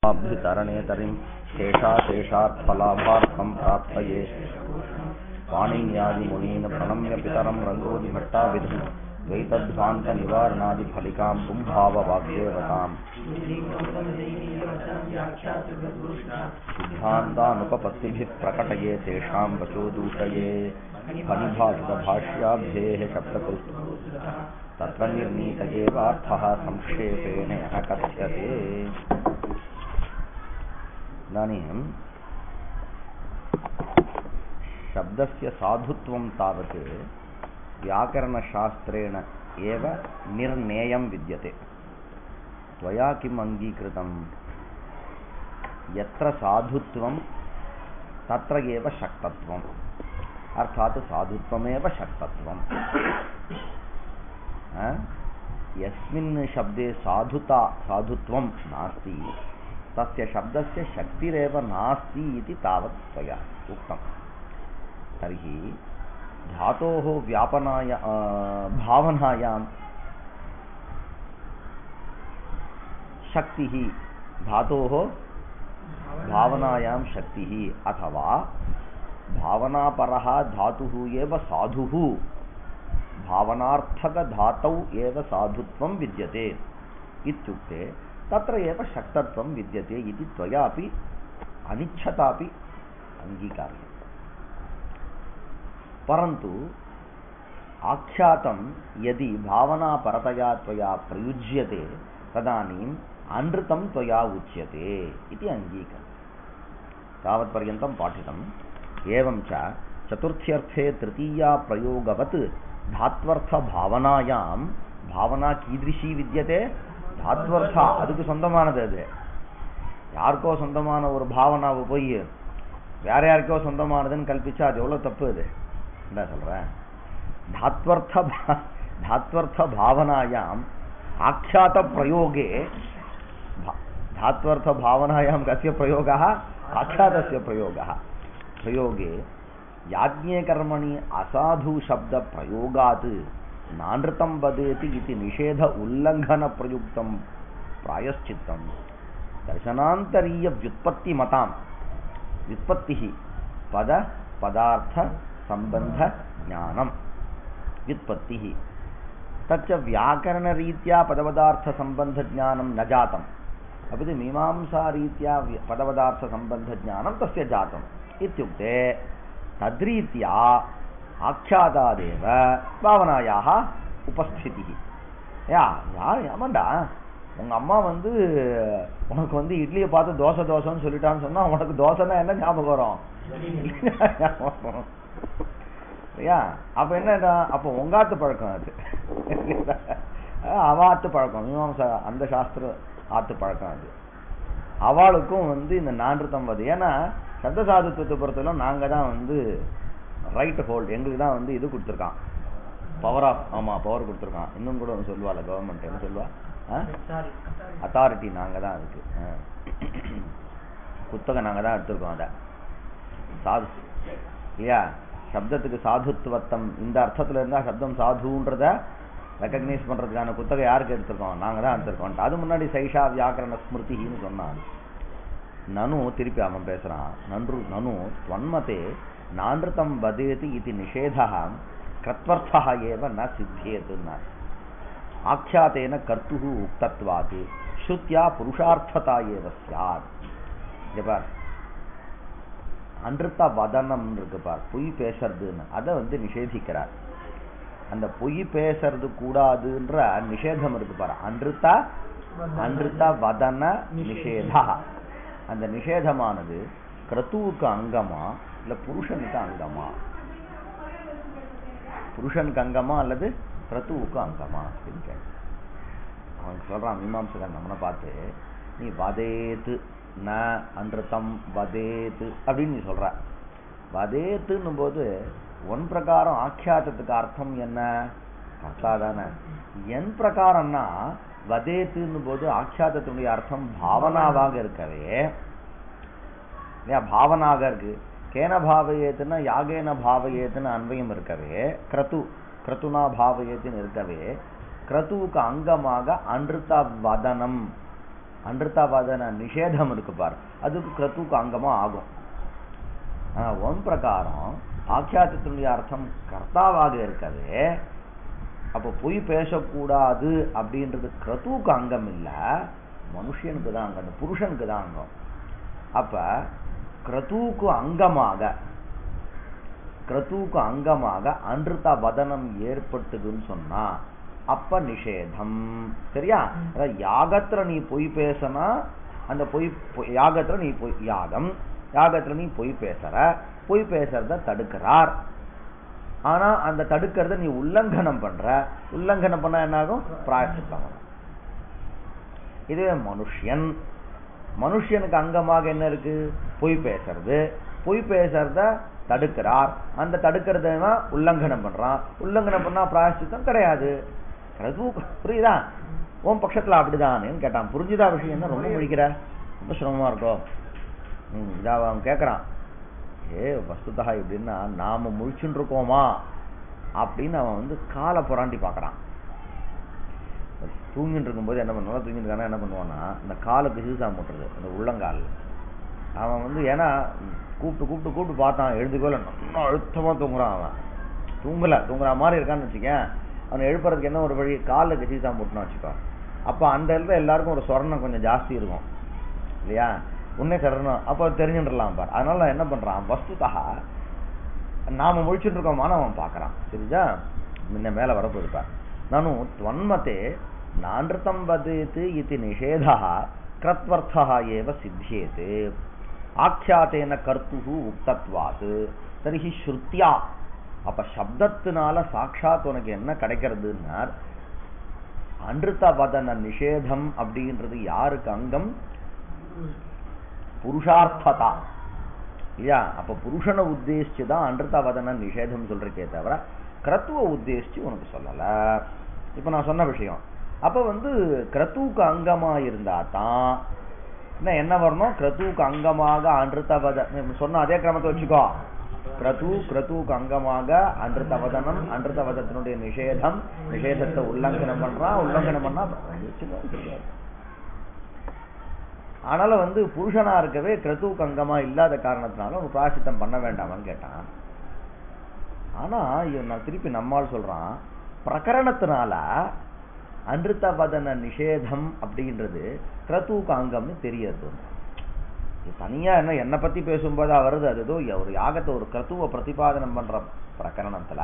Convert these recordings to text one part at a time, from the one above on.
अभ्युतरणेतरिं शेषाशेषार्थलाभार्थं प्रार्थये पाणिन्यादिमुनीन् प्रणम्य पितरं रङ्गोलिभट्टाभिधं द्वैतध्वान्तनिवारणादिफलिकां पुंभाववाग्देवतां सिद्धान्तानुपपत्तिभिः प्रकटये तेषां वचोदूषये फणिभाषितभाष्याभ्येः शब्दकृत् तत्र निर्णीत एवार्थः संक्षेपेण यः कथ्यते। इदानीं शब्दस्य साधुत्वं तावत् व्याकरणशास्त्रेण एव निर्णेयं विद्यते। त्वया किम् अङ्गीकृतं? यत्र साधुत्वं तत्र एव शक्तत्वम्, अर्थात् साधुत्वमेव शक्तत्वम्। यस्मिन् शब्दे साधुत्वं नास्ति तस्य शब्दस्य शक्तिरेव नास्ति इति तावत् त्वया उक्तं। तर्हि धातोः भावनायां शक्तिः, धातोः भावनायां शक्तिः अथवा भावनापरः धातुः एव साधुः, भावनार्थकधातौ एव साधुत्वं विद्यते इत्युक्ते तत्र एव शक्तत्वं विद्यते इति त्वयापि अनिच्छतापि अङ्गीकार्यम्। परन्तु आख्यातं यदि भावनापरतया त्वया प्रयुज्यते तदानीम् अनृतं त्वया उच्यते इति अङ्गीकारः। तावत्पर्यन्तं पाठितम्। एवं च चतुर्थ्यर्थे तृतीया प्रयोगवत् धात्वर्थभावनायां भावना कीदृशी विद्यते? धात्वர்த்தா அதுக்கு சொந்தமானது. அது யாருக்கோ சொந்தமான ஒரு பாவனாவை போய் வேற யாருக்கோ சொந்தமானதுன்னு கல்பிச்சா அது எவ்வளோ தப்பு. அது என்ன சொல்கிறேன்? धात्वर्थ भावनायाम् आख्यात प्रयोगे, धात्वर्थ भावनायां कस्य प्रयोगः? आख्यातस्य प्रयोगः। प्रयोगे याज्ञेकर्मणि असाधु शब्द प्रयोगात् नानृतं वदेति इति निषेध उल्लंघन प्रयुक्तं प्रायश्चित्तं दर्शनान्तरीय व्युत्पत्ति मतां व्युत्पत्तिः पद पदार्थ संबंध ज्ञानम व्युत्पत्तिः तच्च व्याकरण रीत्या पदपदार्थ संबंध ज्ञानं न जातम् अपितु मीमांसा रीत्या पदपदार्थ संबंध ज्ञानं तस्य जातम् इत्युक्ते तद्रीत्या आख्यातादेव भावनायाः उपस्थितिः। ஆமாண்டா, உங்கள் அம்மா உனக்கு இட்லியை பார்த்து தோசைன்னு சொல்லிட்டான்னு சொன்னால் உனக்கு தோசைன்னா என்ன ஞாபகம் வரும்? ஐயா அப்போ என்னடா, அப்போ உங்காத்து பழக்கம் அது, அவ ஆத்து பழக்கம், மீமாம்சா அந்த சாஸ்திர ஆத்து பழக்கம் அது. அவளுக்கும் இந்த நான்றுத்தம் வது. ஏன்னா சப்த சாதுத்துவத்தை பொறுத்தவரை நாங்கள் தான் ரைட் ஹோல்டு, எங்களுக்கு தான் இது கொடுத்துருக்கான், பவர் ஆஃப், ஆமாம் பவர் கொடுத்துருக்கான். இன்னும் கூட ஒன்று சொல்லுவாள் கவர்மெண்ட், என்ன சொல்லுவா? அத்தாரிட்டி நாங்கள் தான் அதுக்கு, புத்தகம் நாங்கள் தான் எடுத்துருக்கோம். அதை சாது இல்லையா, சப்தத்துக்கு சாதுத்துவத்தம் இந்த அர்த்தத்தில் இருந்தால் சப்தம் சாதுன்றத ரெக்கக்னைஸ் பண்ணுறதுக்கான புத்தகம் யாருக்கு எடுத்துருக்கோம்? நாங்கள் தான் எடுத்துருக்கோம். அது முன்னாடி சைஷா வியாக்கரண ஸ்மிருதின்னு சொன்னான். நனு திருப்பி அவன் பேசுகிறான். நனு त्वन्मते नानृतं वदेति इति निषेधः कृत्वर्थः एव न सिद्ध्येत् आख्यातेन कर्तुः उक्तत्वात् श्रुत्या पुरुषार्थता एव स्यात्. जब அன்றுத்த வதனம் இருக்கு பார், பொய் பேசுறதுன்னு, அதை நிஷேதிக்கிறார். அந்த பொய் பேசுறது கூடாதுன்ற நிஷேதம் இருக்கு பார், அன்றுத்த வதன நிஷேதா. அந்த நிஷேதமானது கிரத்துவுக்கு அங்கமா இல்ல புருஷனுக்கு அங்கமா? புருஷனுக்கு அங்கமா அல்லது கிரத்துவுக்கு அங்கமா? அவன் சொல்றான் மீமாம்சகன் நம்மனை பார்த்து, நீ வதேத்து ந அன்றுத்தம் வதேத்து அப்படின்னு நீ சொல்ற. வதேத்துன்னும் போது ஒன் பிரகாரம் ஆக்கியாத்தத்துக்கு அர்த்தம் என்ன? கர்த்தா தானே. என் பிரகாரம்னா வதேத்துன்னு போது ஆக்கியாத்தத்துடைய அர்த்தம் பாவனாவாக இருக்கவே, பாவனாக இருக்கு. கேன பாவயேத்துன்னா யாகேன பாவயேத்துன்னு அன்வயம் இருக்கவே, கிரத்துனா பாவயேத்துன்னு இருக்கவே, கிரத்துவுக்கு அங்கமாக அன்றுத்த வதனம் அன்றுத்தாவதன நிஷேதம் இருக்கு பார், அதுக்கு கிரத்துக்கு அங்கமா ஆகும். ஒன் பிரகாரம் ஆக்கியாத்தினுடைய அர்த்தம் கர்த்தாவாக இருக்கவே, அப்போ பொய் பேசக்கூடாது அப்படின்றது கிரத்துக்கு அங்கம் இல்ல, மனுஷனுக்கு தான் அங்கம், புருஷனுக்கு தான் அங்கம். அப்ப கிரத்துக்கு அங்கமாக அன்றுதா வதனம் ஏற்பட்டதுன்னு சொன்னா அப்ப நிஷேதம். சரியா? யாகத்துல நீ பொய் பேசனா அந்த யாகத்துல நீ யாகத்துல நீ பொய் பேசுறத தடுக்கிறார். ஆனா அந்த தடுக்கிறத நீ உல்லங்கனம் பண்ணா என்ன ஆகும்? பிராயச்சித்தம். இதுவே மனுஷனுக்கு அங்கமாக என்ன இருக்கு? பொய் பேசுறத தடுக்கிறார். அந்த தடுக்கிறத உல்லங்கனம் பண்றான். உல்லங்கனம் பண்ணா பிராயச்சித்தம் கிடையாது. புரியுதா? உன் பட்சத்துல அப்படிதான் கேட்டான். புரிஞ்சுதா விஷயம்? என்ன ரொம்ப முடிக்கிற, ரொம்ப சிரமமா இருக்கும். இதா அவன் கேட்கறான், வஸ்துதா எப்படின்னா நாம முழிச்சுட்டு இருக்கோமா அப்படின்னு அவன் காலை புராண்டி பாக்குறான். தூங்கிட்டு இருக்கும்போது என்ன பண்ணுவான், தூங்கிட்டு இருக்கானா என்ன பண்ணுவான்னா இந்த காலுக்கு சீசா மூட்டுறது, அந்த உள்ளங்கால். அவன் ஏன்னா கூப்பிட்டு பார்த்தான், எழுதுக்கோல நல்லா அழுத்தமா தூங்குறான். அவன் தூங்குற மாதிரி இருக்கான்னு வச்சுக்கேன். அவனை எழுப்புறதுக்கு என்ன ஒரு வழி, காலுக்கு சீசா மூட்டுன்னு வச்சுக்கோ. அப்ப அந்த இடத்துல எல்லாருக்கும் ஒரு சொரணம் கொஞ்சம் ஜாஸ்தி இருக்கும் இல்லையா? உன்னே சரணம் அப்ப தெரிஞ்சுடலாம் பார். அதனால என்ன பண்றான், வஸ்துதா நாம முழிச்சுட்டு இருக்கோமான்னு அவன் பாக்குறான். சரிதா? முன்ன மேல வரப்போயிருப்பார். நானும் துவன்மதே நான்ருதம் வதேத் இதி நிஷேதः கிருத்வர்த்தः ஏவ சித்தியேத் ஆக்யாதேன கர்த்துஹு உக்தத்வாத் தர்ஹி ஸ்ருத்யா. அப்ப சப்தத்தினால சாட்சாத் உனக்கு என்ன கிடைக்கிறதுன்னா அன்ருத வதன நிஷேதம் அப்படின்றது யாருக்கு அங்கம்? புருஷார்த்ததா இல்லையா? அப்ப புருஷனை உத்தேசிச்சுதான் அன்ருத வதன நிஷேதம் சொல்றக்கே தவிர கிரத்துவ உத்தேசிச்சு உனக்கு சொல்லல. இப்ப நான் சொன்ன விஷயம். அப்ப கிரத்துவுக்கு அங்கமா இருந்தா தான் என்ன வரணும்? கிரத்துவுக்கு அங்கமாக அன்ருத வதனம் சொன்ன அதே கிரமத்தை வச்சுக்கோ. கிரத்துவுக்கு அங்கமாக அன்ருத வதனம், அன்ருத வதத்தினுடைய நிஷேதத்தை உல்லங்கனம் பண்ணா ஆனால புருஷனா இருக்கவே கிரத்துவுக்கு அங்கமா இல்லாத காரணத்தினால ஒரு பிராயச்சித்தம் பண்ண வேண்டாமான்னு கேட்டான். ஆனா நான் திருப்பி நம்மால் சொல்றான், பிரகரணத்தினால அன்ருத வதன நிஷேதம் அப்படின்றது கிரத்துவுக்கு அங்கம்னு தெரியாது. தனியா என்னை பத்தி பேசும்போதா வருது, அது ஏதோ ஒரு யாகத்தை ஒரு கிரத்துவ பிரதிபாதனம் பண்ற பிரகரணத்துல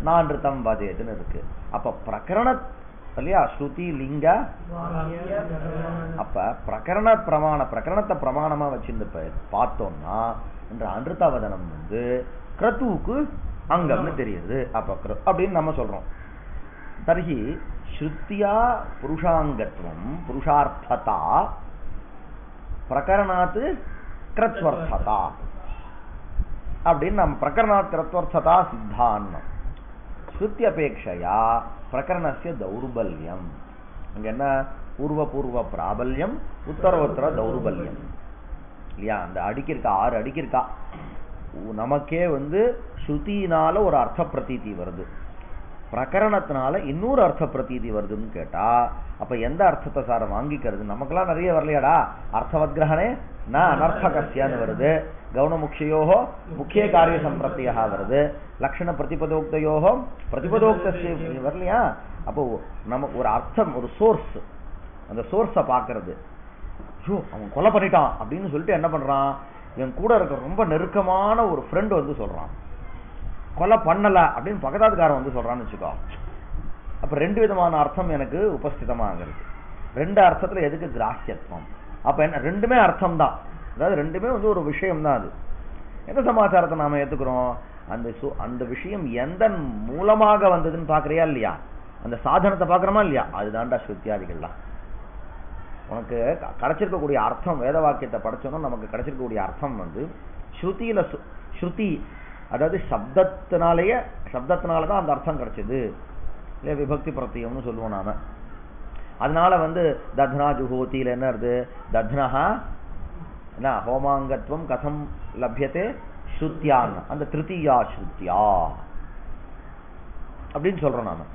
நான்ருதம் வதேதுன்னு இருக்கு. அப்ப பிரகரண இல்லையா ஸ்ருதி லிங்க. அப்ப பிரகரணத்தை பிரமாணமா வச்சிருந்து பார்த்தோம்னா இந்த அன்ருத வதனம் கிரத்துவுக்கு அங்கம்னு தெரியுது. அப்ப அப்படின்னு நம்ம சொல்றோம். தர்ஹி ஸ்ருத்தியா புருஷாங்கத்வம் புருஷார்த்ததா பிரகரணாத் கிருத்வர்த்ததா அப்படின்னு நம்ம பிரகரணாத் கிருத்வர்த்ததா சித்தாந்தம். ஸ்ருத்தி அபேட்சையா பிரகரணஸ்ய தௌர்பல்யம். அங்க என்ன? பூர்வ பிராபல்யம், உத்தரோத்தர தௌர்பல்யம் இல்லையா? அந்த அடிக்கிருக்கா 6 அடிக்கிருக்கா. நமக்கே ஸ்ருதியினால ஒரு அர்த்த பிரதீதி வருது, பிரகரணத்தினால இன்னொரு அர்த்த பிரதீதி வருதுன்னு கேட்டா அப்ப எந்த அர்த்தத்தை சார வாங்கிக்கிறது? நமக்கெல்லாம் நிறைய வரலையாடா. அர்த்தவத் கிரகணே ந அனர்த்தகஸ்யான்னு வருது, கவுனமுக்ஷயோஹோ முக்கிய காரிய சம்பிரத்தியா வருது, லக்ஷண பிரதிபதோக்தயோஹோ பிரதிபதோக்தஸ்ய வரலையா? அப்போ நம்ம ஒரு அர்த்தம், ஒரு சோர்ஸ், அந்த சோர்ஸை பாக்குறது. அவன் கொலை பண்ணிட்டான் அப்படின்னு சொல்லிட்டு என்ன பண்றான், என் கூட இருக்க ரொம்ப நெருக்கமான ஒரு ஃப்ரெண்ட் சொல்றான் கொலை பண்ணல அப்படின்னு பக்கத்தாத்துக்காரன் சொல்றான்னு வச்சுக்கோ. அப்ப 2 விதமான அர்த்தம் எனக்கு உபஸ்திதமாகிறது. 2 அர்த்தத்துல எதுக்கு கிராஹ்யத்துவம்? அப்ப என்ன? 2மே அர்த்தம் தான். அதாவது 2மே ஒரு விஷயம் தான். அது எந்த சமாச்சாரத்தை நாம ஏத்துக்கிறோம்? அந்த விஷயம் எந்த மூலமாக வந்ததுன்னு பாக்குறியா இல்லையா? அந்த சாதனத்தை பாக்குறோமா இல்லையா? அதுதான்டா ஸ்ருத்தியாதிகள்லாம். உனக்கு கிடைச்சிருக்கக்கூடிய அர்த்தம், வேத வாக்கியத்தை படிச்சோம்னா நமக்கு கிடைச்சிருக்கக்கூடிய அர்த்தம் ஸ்ருதியில ஸ்ருதி அதாவது சப்தத்தினாலதான் அந்த அர்த்தம் கிடைச்சது. விபக்தி பிரத்தியம்னு சொல்லுவோம் நாம. அதனால தத்னா ஜுஹோதியில என்ன இருக்கு? தத்னஹா என்ன ஹோமாங்கத்துவம் கதம் லப்யதே ஸ்ருத்யான், அந்த திருத்தீயா ஸ்ருத்யா அப்படின்னு சொல்றோம் நாம.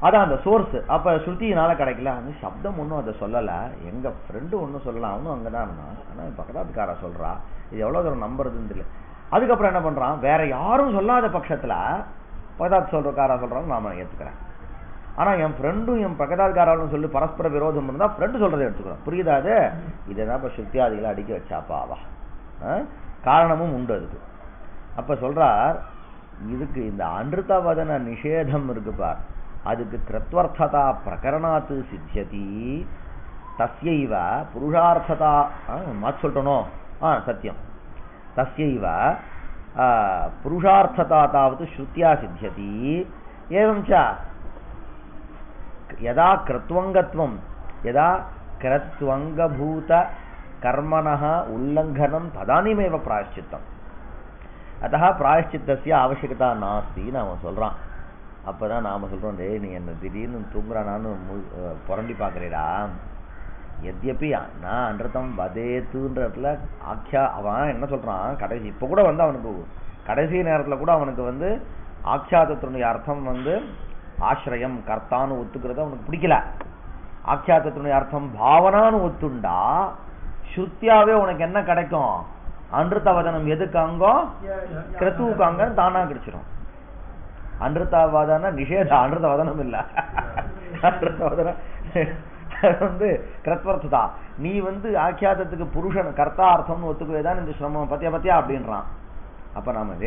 அதான் அந்த சோர்ஸ். அப்ப ஸ்ருதியினால கிடைக்கல. அந்த சப்தம் ஒன்றும் அதை சொல்லல. எங்க ஃப்ரெண்டு ஒன்றும் சொல்லலாம், அவனும் அங்கதான் இருந்தான். ஆனா பக்கத்தாத்துக்காரா சொல்றா, இது எவ்வளவு தூரம் நம்புறதுன்னு தெரியல. அதுக்கப்புறம் என்ன பண்றான், வேற யாரும் சொல்லாத பட்சத்துல பக்கத்தாத்து சொல்றக்காரா சொல்றான்னு நாம ஏத்துக்கிறேன். ஆனா என் ஃப்ரெண்டும் என் பக்கத்தாத்துக்காராலும் சொல்லி பரஸ்பர விரோதம் இருந்தா ஃப்ரெண்டு சொல்றதை எடுத்துக்கிறோம். புரியுதா? அது இதுதான் இப்ப ஸ்ருத்தியாதிகளை அடிக்க வச்சாப்பாவா, காரணமும் உண்டு அதுக்கு. அப்ப சொல்றார், இதுக்கு இந்த அன்ருதவதன நிஷேதம் இருக்கு பார், அதுக்கு கிருத்வர்த்ததா பிரகரணாத்து சித்தியதி தஸ்யைவ புருஷார்த்ததா மாற்றி சொல்லிட்டனோ சத்தியம் தஸ்யைவ புருஷார்த்ததா தாவது ஸ்ருத்யா சித்தியதி ஏவம் ச யதா கிருத்வங்கத்வம் யதா கிருத்வங்கபூத கர்மணः உல்லங்கனம் ததானிமேவ பிராயஷ்சித்தம் அத்தः பிராயஷ்சித்தஸ்ய அவசியகதா நாஸ்தி நாம சொல்றான். அப்பதான் நாம சொல்றோம், டே நீ என்ன திடீர்னு தூங்குறானான்னு புரண்டி பாக்குறேடா. எத்யப்பி நான் அன்றதம் வதேத்துன்றதுல ஆக்கியா அவன் என்ன சொல்றான், கடைசி இப்ப கூட வந்து அவனுக்கு கடைசி நேரத்துல கூட அவனுக்கு வந்து ஆக்கியாதத்தினுடைய அர்த்தம் வந்து ஆசிரியம் கர்த்தான்னு ஒத்துக்கிறது அவனுக்கு பிடிக்கல. ஆக்கியாதத்தினுடைய அர்த்தம் பாவனான்னு ஒத்துண்டா ஸ்ருத்தியாவே உனக்கு என்ன கிடைக்கும், அன்ருதவதனம் எதுக்கு அங்கம் கிருத்துவுக்கு அங்கம் தானா கிடைச்சிடும். அன்ருதவதன நிஷேத அன்ருதவதனம் இல்ல, அன்ருதவதனம் வந்து கிருத்வர்த்ததா. நீ வந்து ஆக்கியாதத்துக்கு புருஷன் கர்த்தா அர்த்தம்னு ஒத்துக்குவேதான் இந்த சிரமம் பத்தியா பத்தியா அப்படின்றான். அப்ப நாம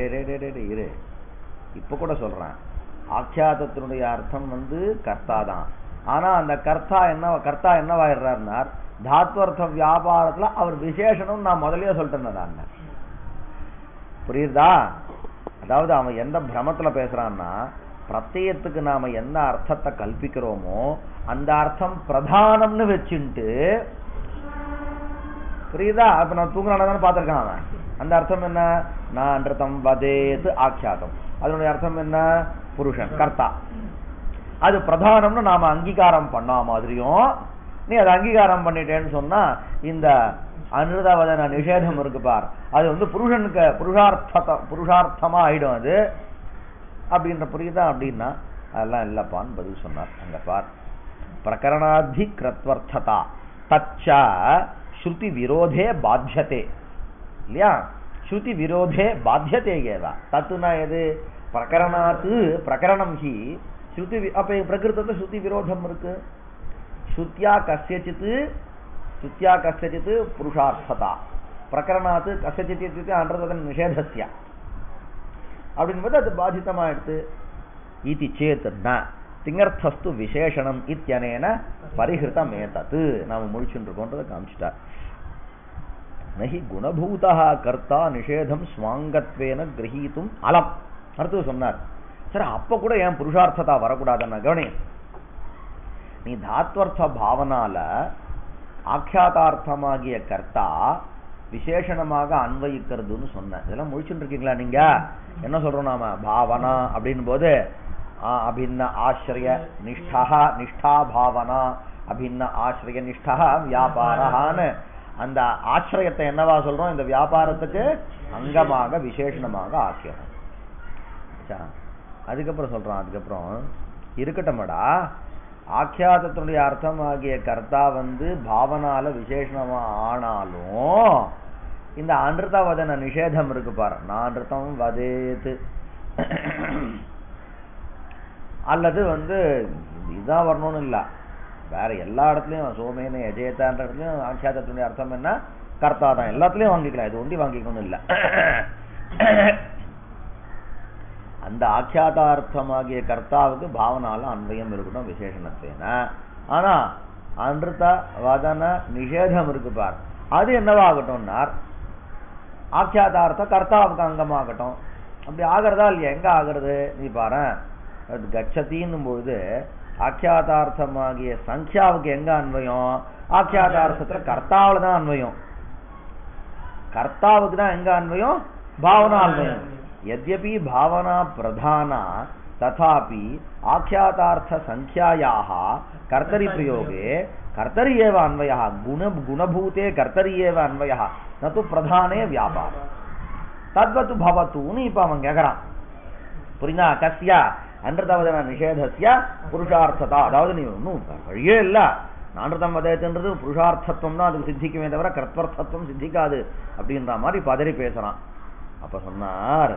இரு இப்ப கூட சொல்றேன், ஆக்கியாதத்தினுடைய அர்த்தம் வந்து கர்த்தா தான். ஆனா அந்த கர்த்தா என்னவாயிடுறாருன்னா தாத்வர்த்த வியாபாரத்துல அவர் விசேஷனும் நான் முதல்லயே சொல்லிட்டேன். புரியுதா? அதாவது அவன் எந்த பிரமத்துல பேசுறான்னா, பிரத்யத்துக்கு நாம என்ன அர்த்தத்தை கல்பிக்கிறோமோ அந்த அர்த்தம் பிரதானம்னு வச்சுட்டு, புரியுதா? அப்ப நான் தூங்குறானு பார்த்திருக்கான் அவன். அந்த அர்த்தம் என்ன, நான் அன்றுதம் வதேது ஆக்கியாதம், அதனுடைய அர்த்தம் என்ன, புருஷன் கர்த்தா. அது பிரதானம்னு நாம அங்கீகாரம் பண்ணா மாதிரியும் நீ அதை அங்கீகாரம் பண்ணிட்டேன்னு சொன்னா இந்த அன்ருதவதன நிஷேதம் இருக்கு பார், அது வந்து புருஷனுக்கு புருஷார்த்தமா ஆயிடும் அது அப்படின்ற. புரியுதா? அப்படின்னா அதெல்லாம் இல்லப்பான்னு பதில் சொன்னார். அங்க பார், பிரகரணாதி கிருத்வர்த்ததா தச்ச ஸ்ருதி விரோதே பாத்தியதே இல்லையா, ஸ்ருதி விரோதே பாத்தியதே ஏவா. தத்துனா எது, பிரகரணாத்து பிரகரணம் ஹி ஸ்ருதி. அப்ப பிரகிருதத்துல ஸ்ருதி விரோதம் இருக்கு. ஸ்ருத்யா கஸ்யசித் புருஷார்த்ததா பிரகரணாத்து கஸ்யசித் அன்றுதவதன நிஷேதஸ்ய அப்படின்போது அது பாதித்தமாயிடுது. இதி சேத் ந திங்கர்த்தஸ்து விசேஷணம் இத்யனேன பரிஹிருதம் ஏதத். நாம முடிச்சுட்டு இருக்கோன்றதை காமிச்சிட்டார். நஹி குணபூதா கர்த்தா நிஷேதம் ஸ்வாங்கத்வேன கிரஹீதும் அலம். அடுத்து சொன்னார், சரி அப்ப கூட ஏன் புருஷார்த்ததா வரக்கூடாதுன்னா கவனி, நீ தாத்வர்த்த பாவனால ஆக்கியாதார்த்தமாகிய கர்த்தா விசேஷணமாக அன்வயிக்கிறதுன்னு சொன்ன. இதெல்லாம் முடிச்சுட்டு இருக்கீங்களா நீங்க? என்ன சொல்றோம் நாம, பாவனா அப்படின் போது அபின்ன ஆசிரிய நிஷ்டா நிஷ்டா பாவனா அபின்ன ஆசிரிய நிஷ்டா வியாபாரஹான்னு அந்த ஆசிரியத்தை என்னவா சொல்றோம், இந்த வியாபாரத்துக்கு அங்கமாக விசேஷணமாக ஆக்கியணும். அதுக்கப்புறம் சொல்றான், அதுக்கப்புறம் இருக்கட்டும்டா, ஆக்கியாதத்தினுடைய அர்த்தம் ஆகிய கர்த்தா வந்து பாவனால விசேஷணமா ஆனாலும் இந்த அன்ருதவதன நிஷேதம் இருக்கு பாரு, நான் அன்ருதம் வதேது அல்லது வந்து இதுதான் வரணும்னு இல்ல, வேற எல்லா இடத்துலயும் சோமேன எஜேதான்ற இடத்துலயும் ஆக்கியாதத்தினுடைய அர்த்தம் என்ன, கர்த்தா தான். எல்லாத்துலயும் வாங்கிக்கலாம், இது ஒண்டி வாங்கிக்கணும் இல்ல. அந்த ஆக்கியாதார்த்தமாகிய கர்த்தாவுக்கு பாவனால அன்வயம் இருக்கணும் விசேஷணத்தேன. ஆனா அன்ருத வதன நிஷேதம் இருக்கு பார், அது என்னவாகட்டும்னார் ஆக்கியாதார்த்த கர்த்தாவுக்கு அங்கமாகட்டும். அப்படி ஆகிறதா இல்லையா? எங்க ஆகிறது நீ பாரு, கச்சத்தின்னும் பொழுது ஆக்கியாதார்த்தமாகிய சங்கியாவுக்கு எங்க அன்வயம், ஆக்கியாதார்த்தத்துல கர்த்தாவில தான் அன்வயம். கர்த்தாவுக்கு தான் எங்க அன்வயம், பாவனா அன்வயம். यद्यपि भावना प्रधाना तथापि आख्यातार्थ संख्यायाः कर्तरि प्रयोगे कर्तरि एव अन्वयः, गुणभूते कर्तरि एव अन्वयः, न तु प्रधाने व्यापार. तद्वत् भवतु नी இப்ப அவன் கேக்குறான். புரியுதா? கஸ்ய அன்றுதவதன நிஷேதஸ்ய புருஷார்த்ததா. அதாவது நீ ஒன்றும் வழியே இல்ல, நான்றுதம் வதயத்துன்றது புருஷார்த்தத்துவம் தான் அதுக்கு சித்திக்குமே தவிர கர்த்தர்த்தத்துவம் சித்திக்காது அப்படின்ற மாதிரி பதறி பேசுறான். அப்ப சொன்னார்,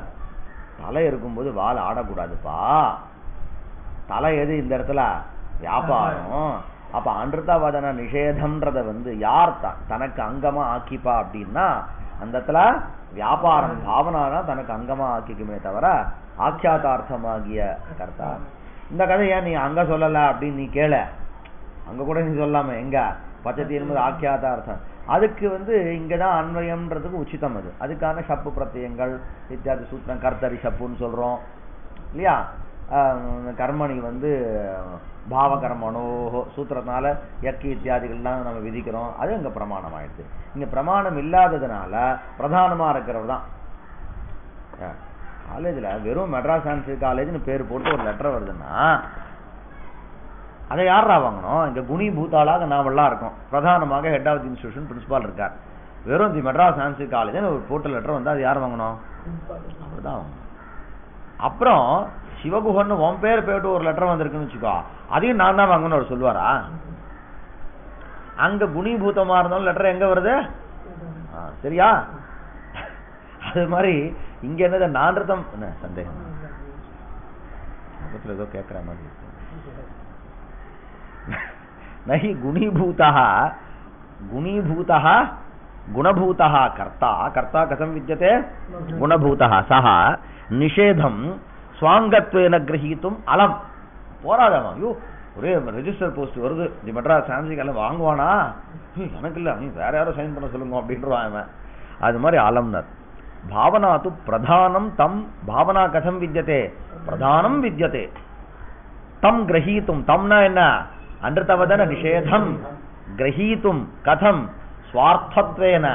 தலை இருக்கும்போது வால் ஆடக்கூடாதுப்பா. தலை எது இந்த இடத்துல? வியாபாரம். அப்ப அன்றுதவதன நிஷேதம்ன்றத யார் தனக்கு அங்கமா ஆக்கிப்பா அப்படின்னா அந்த இடத்துல வியாபாரம் பாவனா தான் தனக்கு அங்கமா ஆக்கிக்குமே தவிர ஆக்கியாதார்த்தமாகிய கர்த்தா. இந்த கதையை நீ அங்க சொல்லல அப்படின்னு நீ கேள, அங்க கூட நீ சொல்லாம எங்க பச்சத்தி என்பது ஆக்கியாதார்த்தம். அதுக்கு இங்கதான் அன்வயம்ன்றதுக்கு உச்சிதம். அதுக்கான ஷப்பு பிரத்யங்கள் இத்தியாதி சூத்திரம் கர்த்தரி ஷப்புன்னு சொல்றோம் இல்லையா. கர்மணி பாவகர்மனோ சூத்திரத்தினால யக்கி இத்தியாதிகள்லாம் நம்ம விதிக்கிறோம். அது அங்க பிரமாணம் ஆயிடுது. இங்க பிரமாணம் இல்லாததுனால பிரதானமா இருக்கிறவர் தான். காலேஜ்ல வெறும் மெட்ராஸ் சான்ஸ்கிரிட் காலேஜ்னு பேர் போட்டு ஒரு லெட்டர் வருதுன்னா அதை யாரா வாங்கணும்? இங்க குணி பூத்தாளாக நாமெல்லாம் இருக்கோம். பிரதானமாக head of the institution principal இருக்கார். வெறும் தி மெட்ராஸ் சான்ஸ்கிரிட் காலேஜ்னு ஒரு போட்ட லெட்டர் அது யார் வாங்கணும்? அவர்தான் வாங்கணும். அப்புறம் சிவகுஹன் உன் பேர் போயிட்டு ஒரு லெட்டர் வந்திருக்குன்னு வச்சுக்கோ, அதையும் நான் தான் வாங்கணும் அவர் சொல்லுவாரா? அங்க குணிபூதமா இருந்தாலும் லெட்டர் எங்க வருது? சரியா? அது மாதிரி இங்க என்னது நான்றுதம் என்ன சந்தேகம் ஏதோ கேட்கிற மாதிரி நஹி குணீபூதா குணபூதா கர்த்தா. கர்த்தா கதம் வித்யதே? குணபூதா. சஹ நிஷேதம் ஸ்வாங்கத்வேன கிரஹீத்தும் அலம். போராதமா? ஐயோ ஒரே ரெஜிஸ்டர் போஸ்ட் வருது, தி மெட்ராஸ் சான்ஸ்கிரிட் எல்லாம் வாங்குவானா? எனக்கு இல்ல, நீ வேற யாரோ சைன் பண்ண சொல்லுங்க அப்படின்றான். அது மாதிரி அலம்னர். பாவனா து பிரதானம் தம். பாவனா கதம் வித்யதே? பிரதானம் வித்யதே. தம் கிரஹீத்தும். தம்னா என்ன? அன்றுதவதன நிஷேதம் கிரஹீத்தும் கதம்? ஸ்வார்த்தத்வேன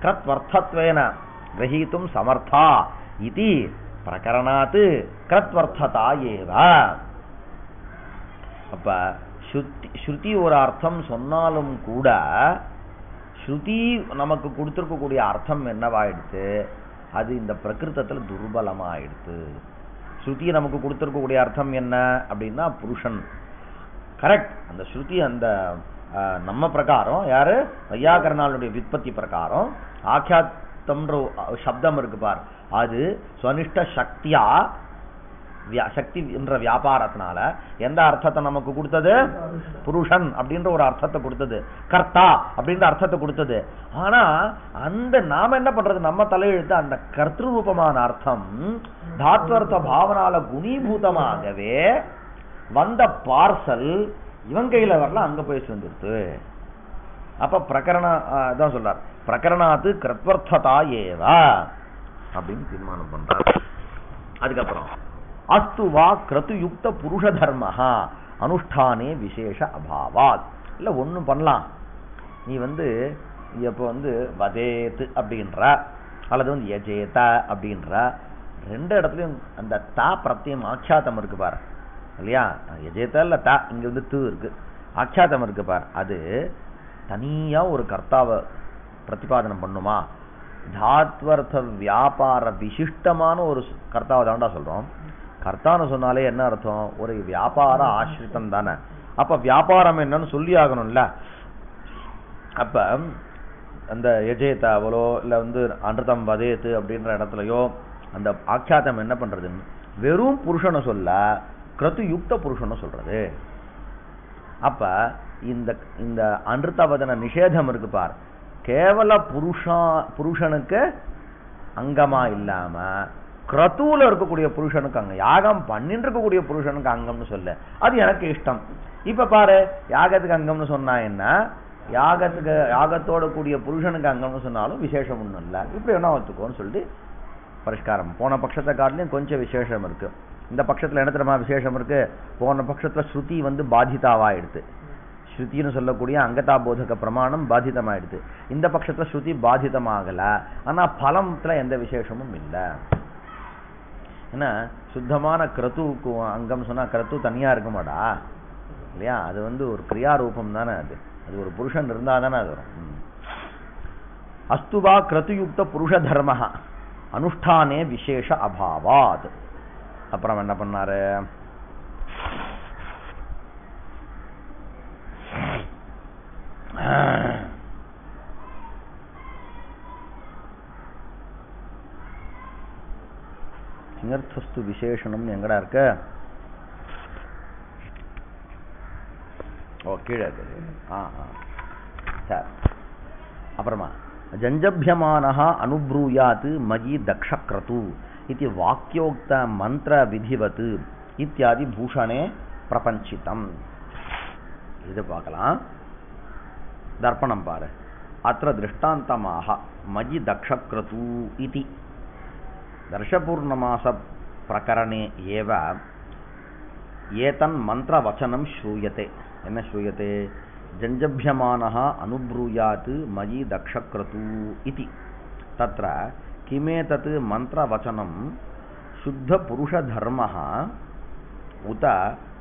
கிருத்வர்த்தத்வேன கிரஹீத்தும் சமர்த்தா இதி பிரகரணாத் கிருத்வர்த்ததா ஏவ. அப்ப ஸ்ருதி ஒரு அர்த்தம் சொன்னாலும் கூட ஸ்ருதி நமக்கு கொடுத்திருக்கக்கூடிய அர்த்தம் என்னவாயிடுச்சு? அது இந்த பிரகிருத்தத்துல துர்பலமாயிடுச்சு. ஸ்ருதி நமக்கு கொடுத்திருக்கக்கூடிய அர்த்தம் என்ன அப்படின்னா புருஷன். கரெக்ட். அந்த ஸ்ருதி அந்த நம்ம பிரகாரம் யாரு வையாகரணாளுடைய விற்பத்தி பிரகாரம் ஆக்கியாத்தம்ன்ற சப்தம் இருக்கு பார், அது ஸ்வனிஷ்ட சக்தியா சக்தி என்ற வியாபாரத்தினால எந்த அர்த்தத்தை நமக்கு கொடுத்தது? புருஷன் அப்படின்ற ஒரு அர்த்தத்தை கொடுத்தது, கர்த்தா அப்படின்ற அர்த்தத்தை கொடுத்தது. ஆனா அந்த நாம என்ன பண்றது? நம்ம தலையெழுத்து அந்த கர்த்திரு ரூபமான அர்த்தம் தாத்வர்த்த பாவனால குணீபூதமாகவே வந்த பார்சல் இவன் கையில வரல, அங்க போய் சேர்ந்துருத்து. அப்ப பிரகரண தான் சொல்றார், பிரகரணாத்து கிருத்வர்த்ததா ஏவா அப்படின்னு தீர்மானம் பண்றார். அதுக்கப்புறம் அஸ்து வா கிருத்துயுக்த புருஷ தர்மஹா அனுஷ்டானே விசேஷ அபாவாத். இல்ல ஒண்ணும் பண்ணலாம், நீ இப்ப வதேத்து அப்படின்ற அல்லது யஜேத அப்படின்ற ரெண்டு இடத்துலயும் அந்த தா பிரத்யம் ஆட்சாத்தம் இருக்கு பாரு இல்லையா? யஜேத இல்ல தா, இங்க தூ இருக்கு, ஆட்சாத்தம் இருக்கு பார். அது தனியா ஒரு கர்த்தாவை பிரதிபாதனம் பண்ணுமா? தாத்வர்த்த வியாபார விசிஷ்டமான ஒரு கர்த்தாவை தாண்டா சொல்றோம். கர்த்தான்னு சொன்னாலே என்ன அர்த்தம்? ஒரு வியாபார ஆசிரித்தம் தானே. அப்ப வியாபாரம் என்னன்னு சொல்லி ஆகணும்ல. அப்ப அந்த யஜேதாவலோ இல்ல அன்றுதம் வதேத்து அப்படின்ற இடத்துலயோ அந்த ஆக்கியாத்தம் என்ன பண்றது? வெறும் புருஷனை சொல்ல கிருத்து யுக்த புருஷனை சொல்றது. அப்ப இந்த அன்றுதவதன நிஷேதம் இருக்கு பார், கேவல புருஷனுக்கு அங்கமா இல்லாம கிரத்துவுல இருக்கக்கூடிய புருஷனுக்கு அங்க, யாகம் பண்ணிட்டு இருக்கக்கூடிய புருஷனுக்கு அங்கம்னு சொல்ல, அது எனக்கு இஷ்டம். இப்ப பாரு, யாகத்துக்கு அங்கம்னு சொன்னா என்ன, யாகத்தோட கூடிய புருஷனுக்கு அங்கம்னு சொன்னாலும் விசேஷம் ஒண்ணும் இல்ல, இப்படி என்ன ஒத்துக்கோன்னு சொல்லிட்டு பரிஷ்காரம். போன பட்சத்தை காட்டிலும் கொஞ்சம் விசேஷம் இருக்கு. இந்த பட்சத்துல என்ன தெரியுமா விசேஷம் இருக்கு? போன பட்சத்துல ஸ்ருதி பாதிதாவாயிடுது. ஸ்ருதின்னு சொல்லக்கூடிய அங்கதா போதக பிரமாணம் பாதிதமாயிடுது. இந்த பட்சத்துல ஸ்ருதி பாதிதமாகல, ஆனா பலத்துல எந்த விசேஷமும் இல்லை. ஏன்னா சுத்தமான கிரத்துவுக்கு அங்கம் சொன்னா கிரத்து தனியா இருக்க மாட்டா இல்லையா? அது ஒரு கிரியா ரூபம் தானே. அது ஒரு புருஷன் இருந்தா தானே அது வரும். அஸ்துவா கிரத்துயுக்த புருஷ தர்மஹ அனுஷ்டானே விசேஷ அபாவாத். அப்புறம் என்ன பண்ணாரு? கிங்கர்த்தஸ்து விசேஷணம்னு எங்கடா இருக்கு? ஓ கீழே இருக்குது. சரி. அப்புறமா ஜஞ்சபியமானஹ அனுப்ரூயாத் மயி தக்ஷக்ரது இது வாக்கியோக்த மந்திர விதிவத் இத்தியாதி பூஷணே பிரபஞ்சிதம். இது பார்க்கலாம். தர்ப்பணம் பாரு. அத்திர திருஷ்டாந்தமாக மயி தக்ஷக்ரது இதி தர்ஷபூர்ணமாச பிரகரணே ஏவ ஏதன் மந்திரவச்சனம் ஸ்ரூயதே. என்ன ஸ்ரூயதே? ஜஞ்சபியமானஹ அனுப்ரூயாத் மயி தக்ஷக்ரது இதி. தத்ர கிமேதத் மந்திரவச்சனம் சுத்த புருஷ தர்மः உத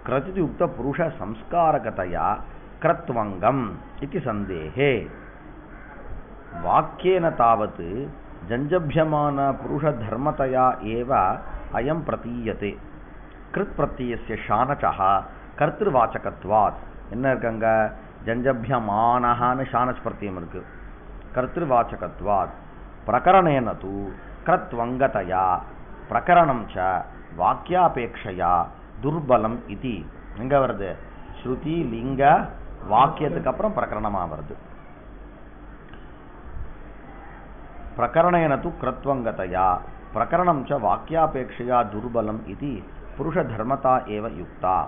கிரச்சித் புருஷ சம்ஸ்காரகதயா கிருத்வங்கம் இதி சந்தேஹே. வாக்கியேன தாவத் ஜஞ்சபியமான புருஷ தர்மதயா ஏவ அயம் பிரதீயதே. கிருத் பிரத்யஸ்ய ஷானசஹ கர்த்திருவாச்சகத்வாத். என்ன இருக்காங்க? ஜஞ்சபியமானஹான்னு ஷானஸ் பிரத்தியம் இருக்கு. கர்த்திருவாச்சகத்வாத் பிரகரணேன தூ கிருத்வங்கதயா பிரகரணம் ச வாக்கியாபேக்ஷயா துர்பலம் இதி. எங்க வருது? ஸ்ருதி லிங்க வாக்கியத்துக்கு அப்புறம் பிரகரணமா வருது. பிரகரணேன தூ கிருத்வங்கதயா பிரகரணம் ச வாக்கியாபேக்ஷயா துர்பலம் இதி புருஷ தர்மதா ஏவ யுக்தா.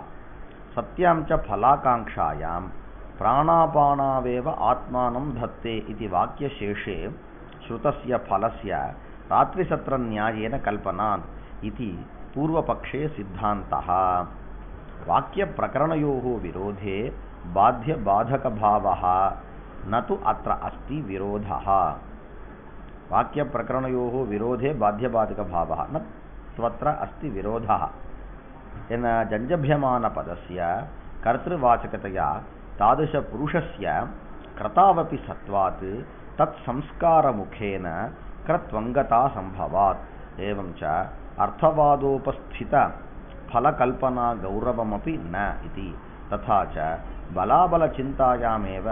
சத்யாம் ச ஃபலாகாங்க்ஷாயாம் பிராணாபானாவேவ ஆத்மானம் தத்தே இதி வாக்கியசேஷே ஸ்ருதஸ்ய ஃபலஸ்ய ராத்ரிசத்ர நியாயேன கல்பனாத் இதி பூர்வபக்ஷே சித்தாந்தः. வாக்கிய பிரகரணயோः விரோதே பாத்ய பாதக பாவः ந து அத்ர அஸ்தி விரோதः. வாக்கிய பிரகரணயோः விரோதே பாத்ய பாதக பாவः ந त्वत्र अस्ति विरोधः. येन जञ्जभ्यमान पदस्य कर्तृवाचकतया तादृश पुरुषस्य कृतावपि सत्वात् तत्संस्कारमुखेन कृत्वङ्गता संभवात्. एवं च अर्थवादोपस्थित फलकल्पना गौरवमपि न इति. तथा च बलाबलचिन्तायामेव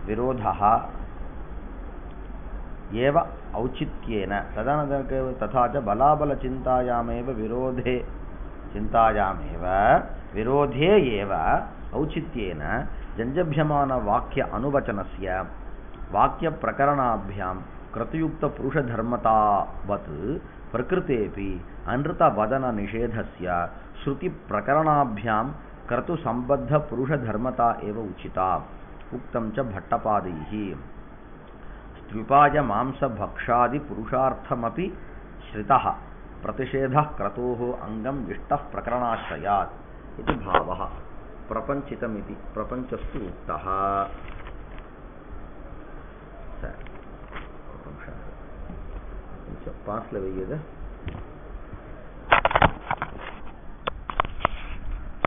विरोधः एव औचित्येन तथा च बलाबलचिन्तायामेव विरोधे एव औचित्येन जञ्जभ्यमान वाक्य अनुवचनस्य वाक्य प्रकरणाभ्यां कृतयुक्त पुरुषधर्मतावत् प्रकृतेपि अनृतवदन निषेधस्य श्रुति प्रकरणाभ्यां कर्तु संबद्ध पुरुषधर्मता एव उचिता. उक्तं च भट्टपादैः. द्विपाय मांस भक्षादि पुरुषार्थमपि श्रितः प्रतिषेधः क्रतोः अंगम इष्टः प्रकरणाश्रयात् इति भावः. प्रपंचितमिति प्रपंचस्तु उक्तः. पांच